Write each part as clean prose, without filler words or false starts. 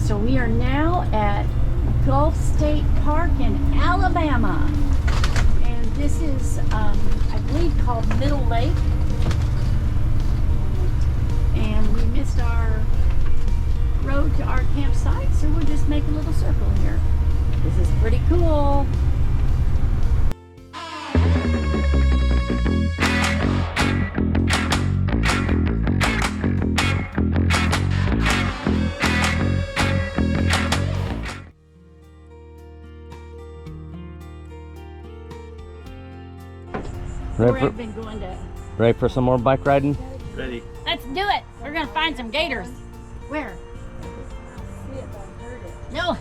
So we are now at Gulf State Park in Alabama. And this is, I believe, called Middle Lake. And we missed our road to our campsite, so we'll just make a little circle here. This is pretty cool. Ready for some more bike riding? Ready. Let's do it. We're gonna find some gators. Where? No.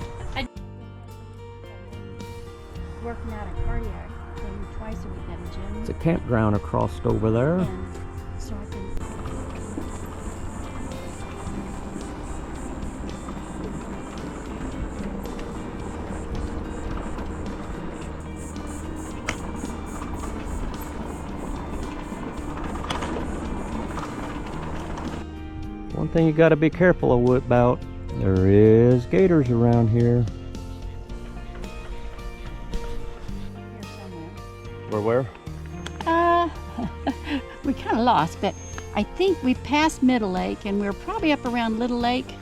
Working out a cardiac thing twice a week at a gym. It's a campground across over there. And so I can. One thing you got to be careful about, there is gators around here. Where? We kind of lost, but I think we passed Middle Lake and we're probably up around Little Lake.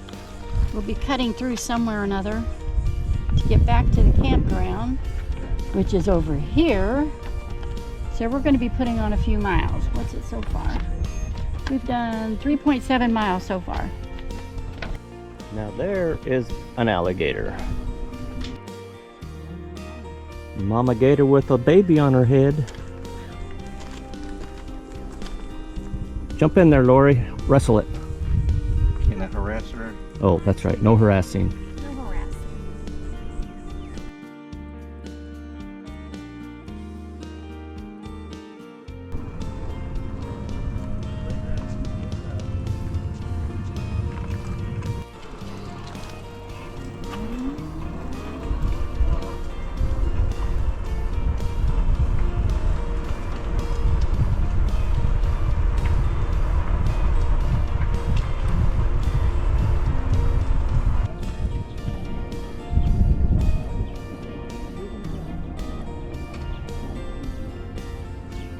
We'll be cutting through somewhere or another to get back to the campground, which is over here. So we're going to be putting on a few miles. What's it so far? We've done 3.7 miles so far. Now there is an alligator. Mama gator with a baby on her head. Jump in there, Lori. Wrestle it. Can I harass her? Oh, that's right. No harassing. No harassing.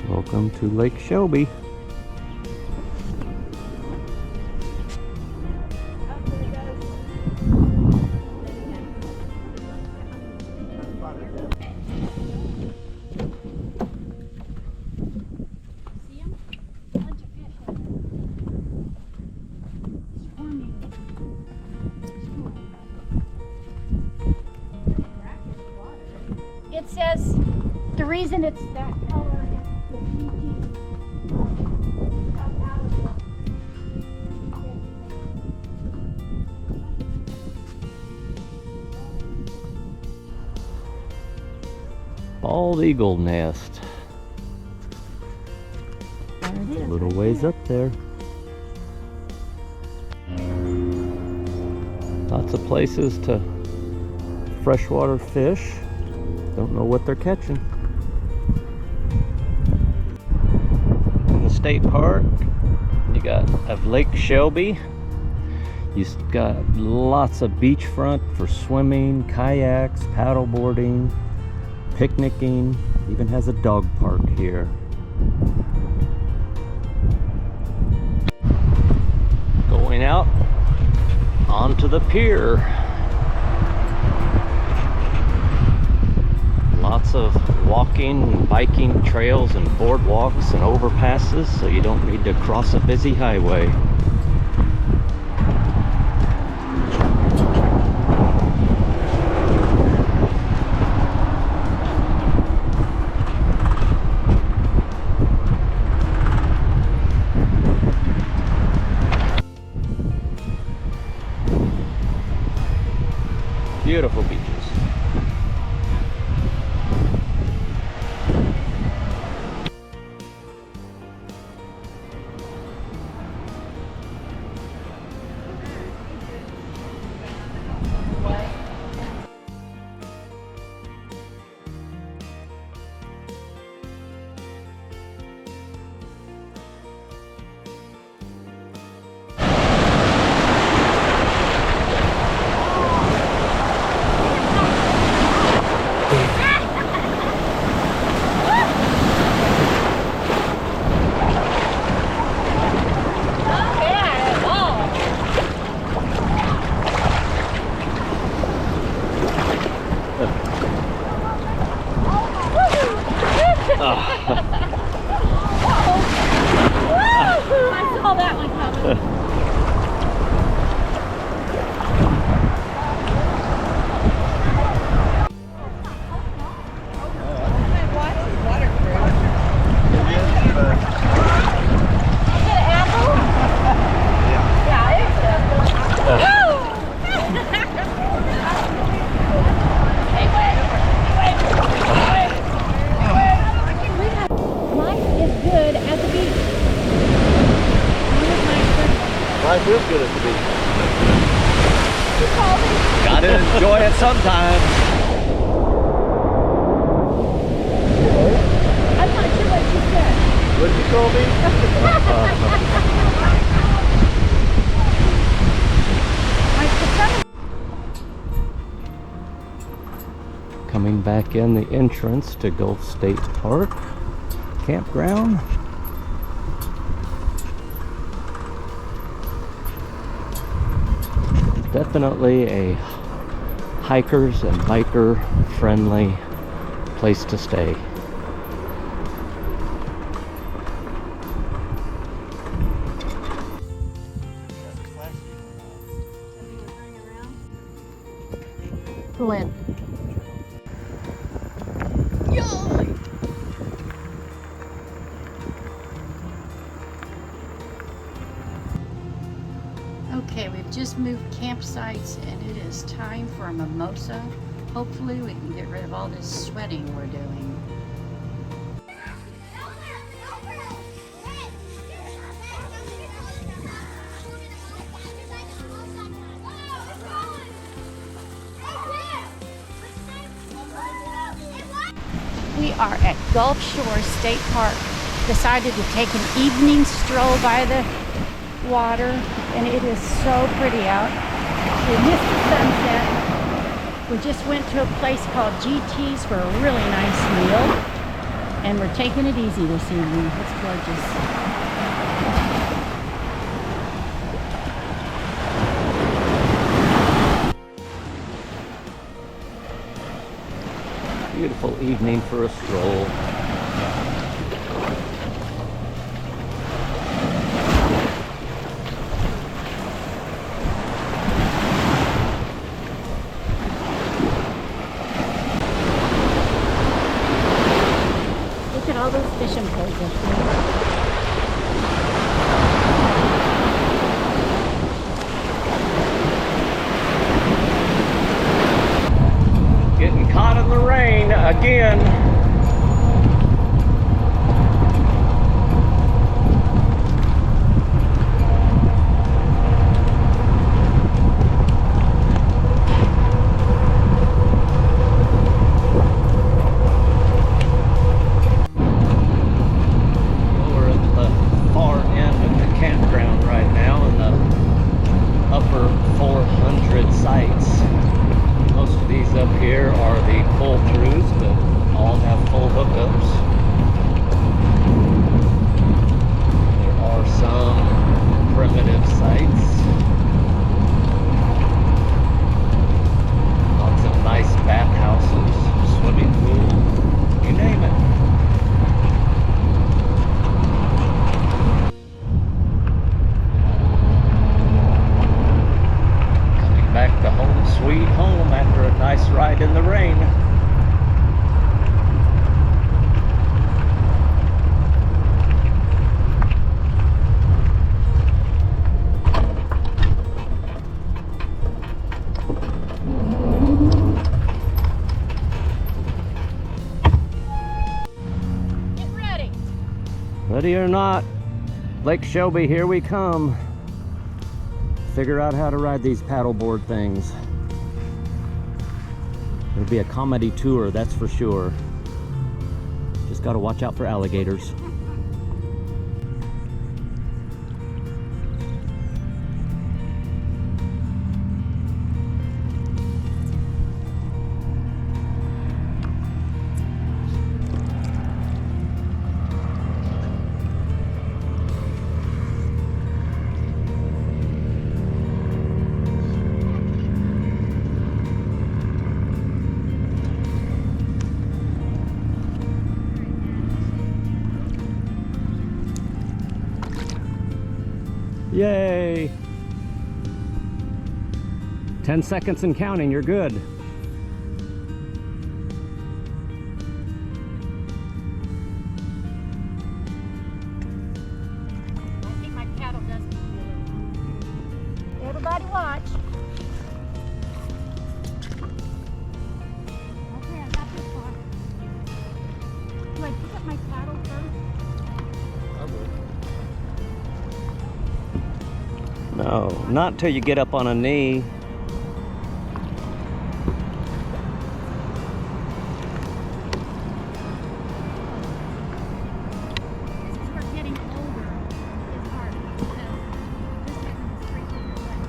Welcome to Lake Shelby. It says the reason it's that color is the PG come out of the Bald eagle nest. There it A is. little ways up there. Lots of places to freshwater fish. Don't know what they're catching. In the state park, you got Lake Shelby. You've got lots of beachfront for swimming, kayaks, paddleboarding, picnicking. Even has a dog park here. Going out onto the pier. Lots of walking and biking trails and boardwalks and overpasses, so you don't need to cross a busy highway. Beautiful beaches. is good at the beach. Life is good at the beach. You called me. Gotta enjoy it sometimes. I'm not sure what you said. What did you call me? Coming back in the entrance to Gulf State Park Campground. Definitely a hikers and biker friendly place to stay. Pull in. Okay, we've just moved campsites and it is time for a mimosa. Hopefully we can get rid of all this sweating we're doing. We are at Gulf Shore State Park. Decided to take an evening stroll by the water, and it is so pretty out. We missed the sunset. We just went to a place called GT's for a really nice meal, and we're taking it easy this evening. It's gorgeous. Beautiful evening for a stroll. Look at all those fishing poles up there. Getting caught in the rain again. We're at the far end of the campground right now in the upper 400 sites. Most of these up here are the pull-throughs, but all have full hookups. There are some primitive sites. Lots of nice bathhouses, swimming pool, you name it. Back to home sweet home after a nice ride in the rain. Get ready. Ready or not, Lake Shelby, here we come. Figure out how to ride these paddleboard things. It'll be a comedy tour, that's for sure. Just gotta watch out for alligators. Yay! 10 seconds and counting, you're good. I think my paddle does need to be a little. Everybody watch. Okay, I got this far. Do I pick up my paddle first? No, not until you get up on a knee. This is where getting older is hard because this isn't straight to your legs.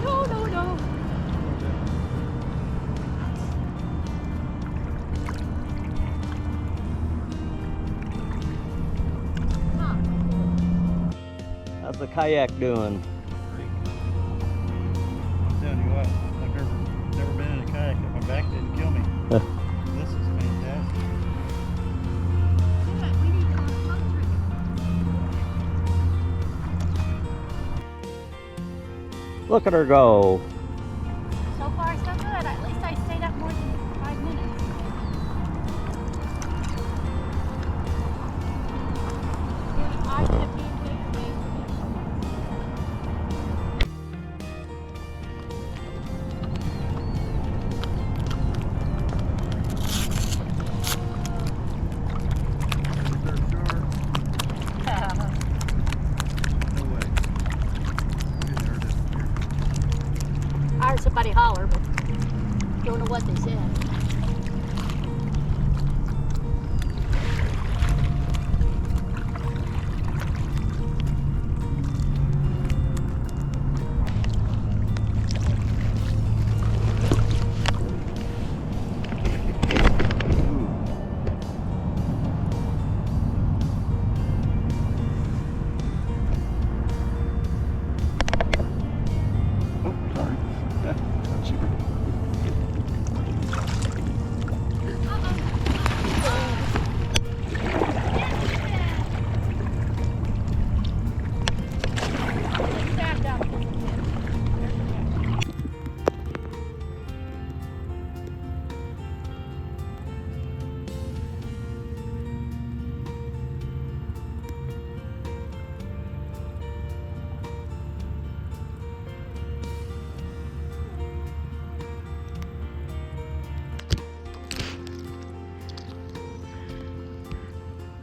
No, no, no. How's the kayak doing? I'm telling you what, I've never been in a kayak that my back didn't kill me. This is fantastic. Yeah, we need to go on a boat trip. Look at her go. So far, so good. At least I stayed up more than 5 minutes. I could have been bigger days. No way. I heard somebody holler, but don't know what they said.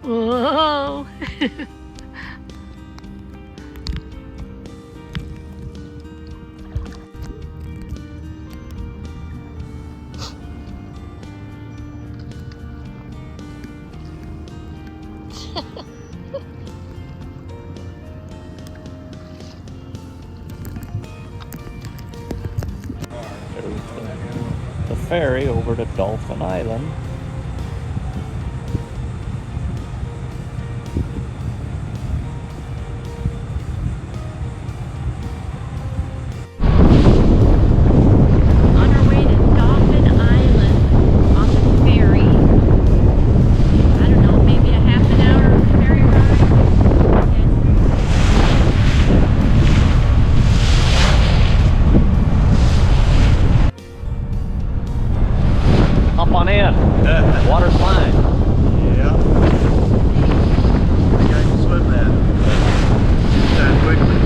Whoa! There's the ferry over to Dauphin Island. On our way to Dauphin Island on the ferry. I don't know, maybe a half an hour ferry ride. Hop on in. Water's fine. Yeah. I think I can swim that. That quickly.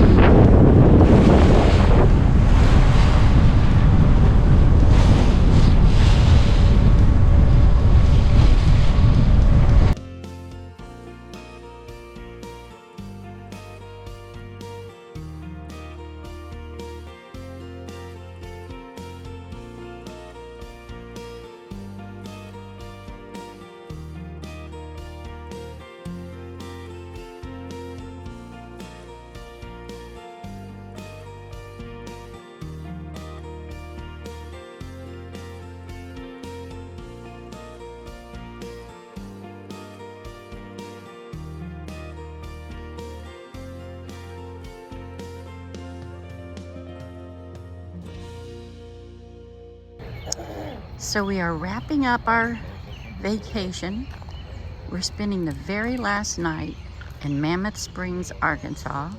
So we are wrapping up our vacation. We're spending the very last night in Mammoth Springs, Arkansas,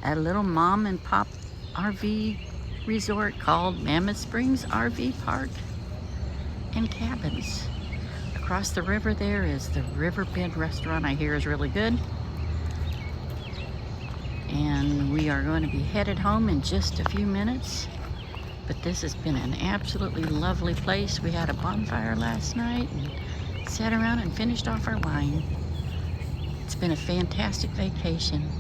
at a little mom and pop RV resort called Mammoth Springs RV Park and Cabins. Across the river there is the Riverbend restaurant, I hear is really good. and we are going to be headed home in just a few minutes. But this has been an absolutely lovely place. We had a bonfire last night and sat around and finished off our wine. It's been a fantastic vacation.